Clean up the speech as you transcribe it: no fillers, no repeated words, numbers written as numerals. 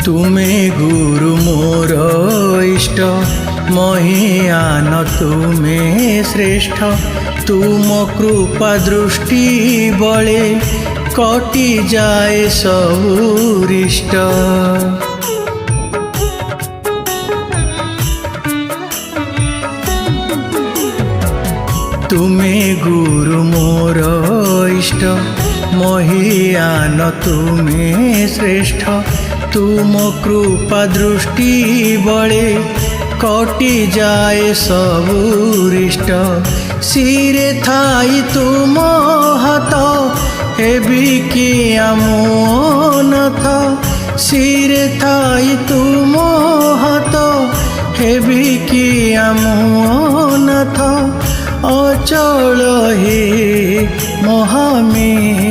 तुमे गुरु मोर इष्ट महियान तुमे श्रेष्ठ तुम कृपा दृष्टि बले कटि जाए सबुरिष्ट। तुमे गुरु मोर इष्ट महियान तुमे श्रेष्ठ तुम कृपा दृष्टि बले कटि जाए सबुरिष्ट। सिरे थाई तुम हाथ हेबी कि आमोनथ सिरे थाई तुम हाथ हेबी कि आमोनथ अचल हे महामेरु।